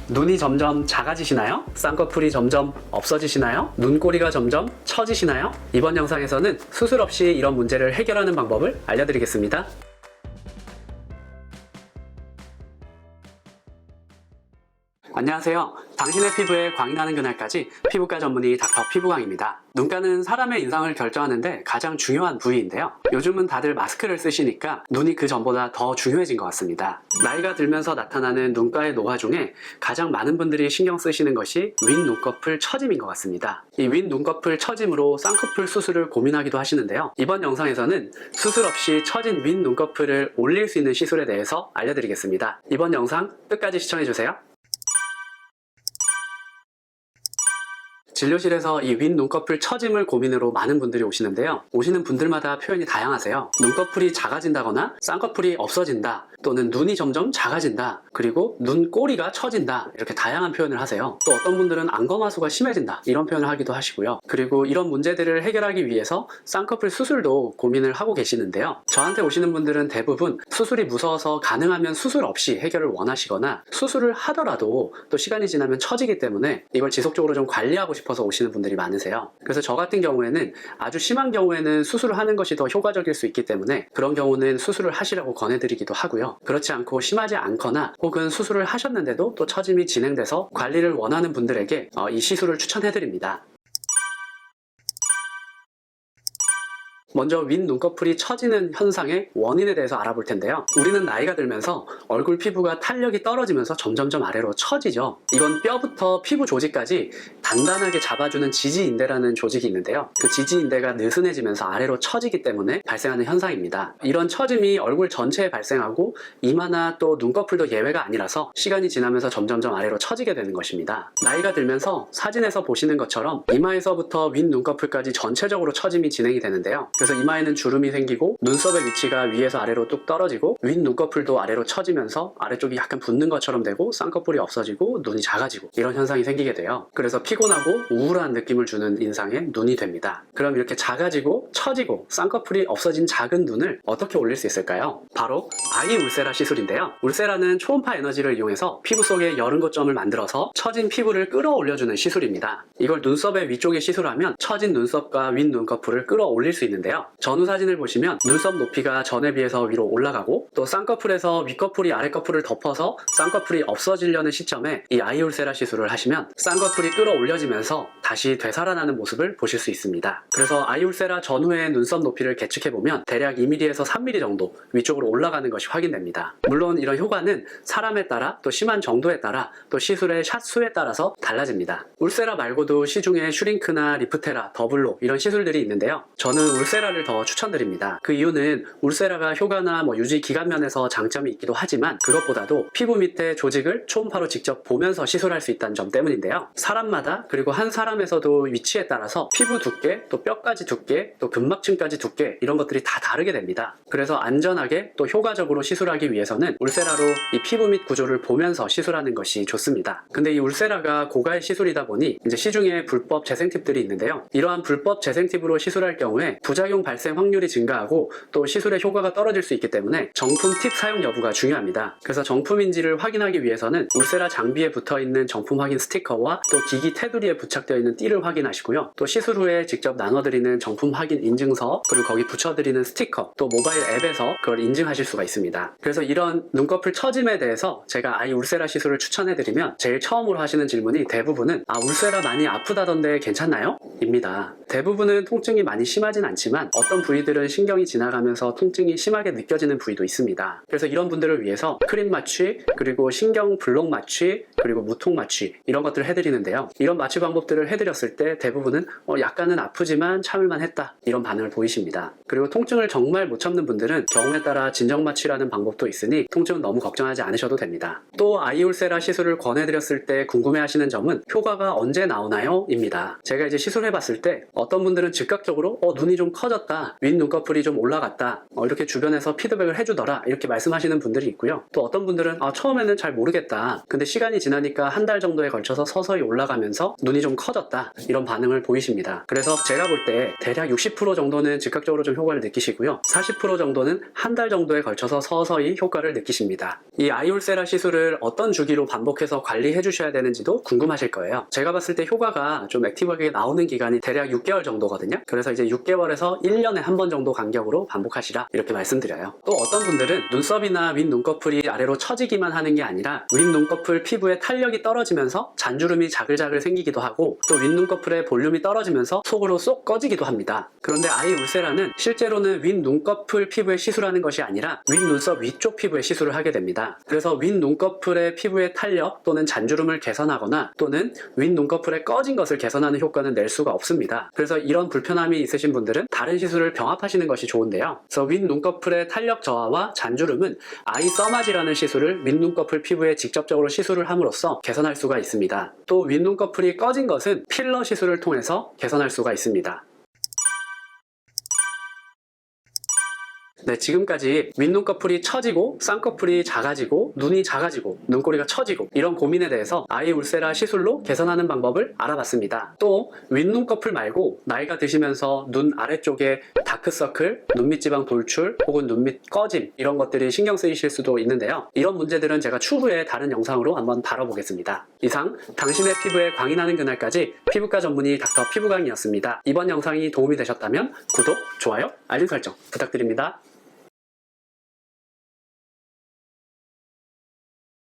눈이 점점 작아지시나요? 쌍꺼풀이 점점 없어지시나요? 눈꼬리가 점점 처지시나요? 이번 영상에서는 수술 없이 이런 문제를 해결하는 방법을 알려드리겠습니다. 안녕하세요. 당신의 피부에 광이 나는 그날까지 피부과 전문의 닥터 피부광입니다. 눈가는 사람의 인상을 결정하는데 가장 중요한 부위인데요. 요즘은 다들 마스크를 쓰시니까 눈이 그 전보다 더 중요해진 것 같습니다. 나이가 들면서 나타나는 눈가의 노화 중에 가장 많은 분들이 신경 쓰시는 것이 윗 눈꺼풀 처짐인 것 같습니다. 이 윗 눈꺼풀 처짐으로 쌍꺼풀 수술을 고민하기도 하시는데요. 이번 영상에서는 수술 없이 처진 윗 눈꺼풀을 올릴 수 있는 시술에 대해서 알려드리겠습니다. 이번 영상 끝까지 시청해주세요. 진료실에서 이 윗 눈꺼풀 처짐을 고민으로 많은 분들이 오시는데요. 오시는 분들마다 표현이 다양하세요. 눈꺼풀이 작아진다거나 쌍꺼풀이 없어진다, 또는 눈이 점점 작아진다, 그리고 눈꼬리가 처진다, 이렇게 다양한 표현을 하세요. 또 어떤 분들은 안검하수가 심해진다, 이런 표현을 하기도 하시고요. 그리고 이런 문제들을 해결하기 위해서 쌍꺼풀 수술도 고민을 하고 계시는데요. 저한테 오시는 분들은 대부분 수술이 무서워서 가능하면 수술 없이 해결을 원하시거나, 수술을 하더라도 또 시간이 지나면 처지기 때문에 이걸 지속적으로 좀 관리하고 싶어서 오시는 분들이 많으세요. 그래서 저 같은 경우에는 아주 심한 경우에는 수술을 하는 것이 더 효과적일 수 있기 때문에 그런 경우는 수술을 하시라고 권해드리기도 하고요. 그렇지 않고 심하지 않거나 혹은 수술을 하셨는데도 또 처짐이 진행돼서 관리를 원하는 분들에게 이 시술을 추천해드립니다. 먼저 윗 눈꺼풀이 처지는 현상의 원인에 대해서 알아볼 텐데요. 우리는 나이가 들면서 얼굴 피부가 탄력이 떨어지면서 점점점 아래로 처지죠. 이건 뼈부터 피부 조직까지 단단하게 잡아주는 지지인대라는 조직이 있는데요. 그 지지인대가 느슨해지면서 아래로 처지기 때문에 발생하는 현상입니다. 이런 처짐이 얼굴 전체에 발생하고 이마나 또 눈꺼풀도 예외가 아니라서 시간이 지나면서 점점점 아래로 처지게 되는 것입니다. 나이가 들면서 사진에서 보시는 것처럼 이마에서부터 윗 눈꺼풀까지 전체적으로 처짐이 진행이 되는데요. 그래서 이마에는 주름이 생기고 눈썹의 위치가 위에서 아래로 뚝 떨어지고 윗 눈꺼풀도 아래로 처지면서 아래쪽이 약간 붓는 것처럼 되고 쌍꺼풀이 없어지고 눈이 작아지고 이런 현상이 생기게 돼요. 그래서 피곤하고 우울한 느낌을 주는 인상의 눈이 됩니다. 그럼 이렇게 작아지고 처지고 쌍꺼풀이 없어진 작은 눈을 어떻게 올릴 수 있을까요? 바로 아이 울세라 시술인데요. 울세라는 초음파 에너지를 이용해서 피부 속에 여른 고점을 만들어서 처진 피부를 끌어올려주는 시술입니다. 이걸 눈썹의 위쪽에 시술하면 처진 눈썹과 윗 눈꺼풀을 끌어올릴 수 있는데요. 전후 사진을 보시면 눈썹 높이가 전에 비해서 위로 올라가고 또 쌍꺼풀에서 윗꺼풀이 아랫꺼풀을 덮어서 쌍꺼풀이 없어지려는 시점에 이 아이울세라 시술을 하시면 쌍꺼풀이 끌어올려지면서 다시 되살아나는 모습을 보실 수 있습니다. 그래서 아이울세라 전후의 눈썹 높이를 계측해보면 대략 2mm에서 3mm 정도 위쪽으로 올라가는 것이 확인됩니다. 물론 이런 효과는 사람에 따라 또 심한 정도에 따라 또 시술의 샷 수에 따라서 달라집니다. 울세라 말고도 시중에 슈링크나 리프테라, 더블로 이런 시술들이 있는데요. 저는 울세라를 더 추천드립니다. 그 이유는 울세라가 효과나 유지 기간 면에서 장점이 있기도 하지만 그것보다도 피부 밑에 조직을 초음파로 직접 보면서 시술할 수 있다는 점 때문인데요. 사람마다 그리고 한 사람에서도 위치에 따라서 피부 두께, 또 뼈까지 두께, 또 근막층까지 두께 이런 것들이 다 다르게 됩니다. 그래서 안전하게 또 효과적으로 시술하기 위해서는 울세라로 이 피부 밑 구조를 보면서 시술하는 것이 좋습니다. 근데 이 울세라가 고가의 시술이다 보니 이제 시중에 불법 재생팁들이 있는데요. 이러한 불법 재생팁으로 시술할 경우에 부작용 발생 확률이 증가하고 또 시술의 효과가 떨어질 수 있기 때문에 정품 팁 사용 여부가 중요합니다. 그래서 정품인지를 확인하기 위해서는 울세라 장비에 붙어있는 정품 확인 스티커와 또 기기 테두리에 부착되어 있는 띠를 확인하시고요. 또 시술 후에 직접 나눠드리는 정품 확인 인증서, 그리고 거기 붙여드리는 스티커, 또 모바일 앱에서 그걸 인증하실 수가 있습니다. 그래서 이런 눈꺼풀 처짐에 대해서 제가 아이 울세라 시술을 추천해드리면 제일 처음으로 하시는 질문이 대부분은 울세라 많이 아프다던데 괜찮나요? 입니다. 대부분은 통증이 많이 심하진 않지만 어떤 부위들은 신경이 지나가면서 통증이 심하게 느껴지는 부위도 있습니다. 그래서 이런 분들을 위해서 크림 마취, 그리고 신경 블록 마취, 그리고 무통 마취 이런 것들을 해드리는데요. 이런 마취 방법들을 해드렸을 때 대부분은 약간은 아프지만 참을만 했다, 이런 반응을 보이십니다. 그리고 통증을 정말 못 참는 분들은 경우에 따라 진정 마취라는 방법도 있으니 통증은 너무 걱정하지 않으셔도 됩니다. 또 아이울세라 시술을 권해드렸을 때 궁금해하시는 점은 효과가 언제 나오나요? 입니다. 제가 이제 시술해봤을 때 어떤 분들은 즉각적으로 눈이 좀 커졌다, 윗 눈꺼풀이 좀 올라갔다, 이렇게 주변에서 피드백을 해주더라, 이렇게 말씀하시는 분들이 있고요. 또 어떤 분들은 처음에는 잘 모르겠다, 근데 시간이 지나니까 한 달 정도에 걸쳐서 서서히 올라가면서 눈이 좀 커졌다, 이런 반응을 보이십니다. 그래서 제가 볼 때 대략 60% 정도는 즉각적으로 좀 효과를 느끼시고요, 40% 정도는 한 달 정도에 걸쳐서 서서히 효과를 느끼십니다. 이 아이울세라 시술을 어떤 주기로 반복해서 관리해 주셔야 되는지도 궁금하실 거예요. 제가 봤을 때 효과가 좀 액티브하게 나오는 기간이 대략 6개월 정도거든요. 그래서 이제 6개월에서 1년에 한 번 정도 간격으로 반복하시라, 이렇게 말씀드려요. 또 어떤 분들은 눈썹이나 윗 눈꺼풀이 아래로 처지기만 하는 게 아니라 윗 눈꺼풀 피부의 탄력이 떨어지면서 잔주름이 자글자글 생기기도 하고, 또 윗 눈꺼풀의 볼륨이 떨어지면서 속으로 쏙 꺼지기도 합니다. 그런데 아이울세라는 실제로는 윗 눈꺼풀 피부에 시술하는 것이 아니라 윗 눈썹 위쪽 피부에 시술을 하게 됩니다. 그래서 윗 눈꺼풀의 피부의 탄력 또는 잔주름을 개선하거나 또는 윗 눈꺼풀의 꺼진 것을 개선하는 효과는 낼 수가 없습니다. 그래서 이런 불편함이 있으신 분들은 다른 시술을 병합하시는 것이 좋은데요. 그래서 윗 눈꺼풀의 탄력 저하와 잔주름은 아이 써마지라는 시술을 윗 눈꺼풀 피부에 직접적으로 시술을 함으로써 개선할 수가 있습니다. 또 윗 눈꺼풀이 꺼진 것은 필러 시술을 통해서 개선할 수가 있습니다. 네, 지금까지 윗눈꺼풀이 처지고 쌍꺼풀이 작아지고 눈이 작아지고 눈꼬리가 처지고 이런 고민에 대해서 아이울세라 시술로 개선하는 방법을 알아봤습니다. 또 윗눈꺼풀 말고 나이가 드시면서 눈 아래쪽에 다크서클, 눈밑 지방 돌출 혹은 눈밑 꺼짐, 이런 것들이 신경 쓰이실 수도 있는데요. 이런 문제들은 제가 추후에 다른 영상으로 한번 다뤄보겠습니다. 이상 당신의 피부에 광이 나는 그날까지 피부과 전문의 닥터 피부강이었습니다. 이번 영상이 도움이 되셨다면 구독, 좋아요, 알림 설정 부탁드립니다.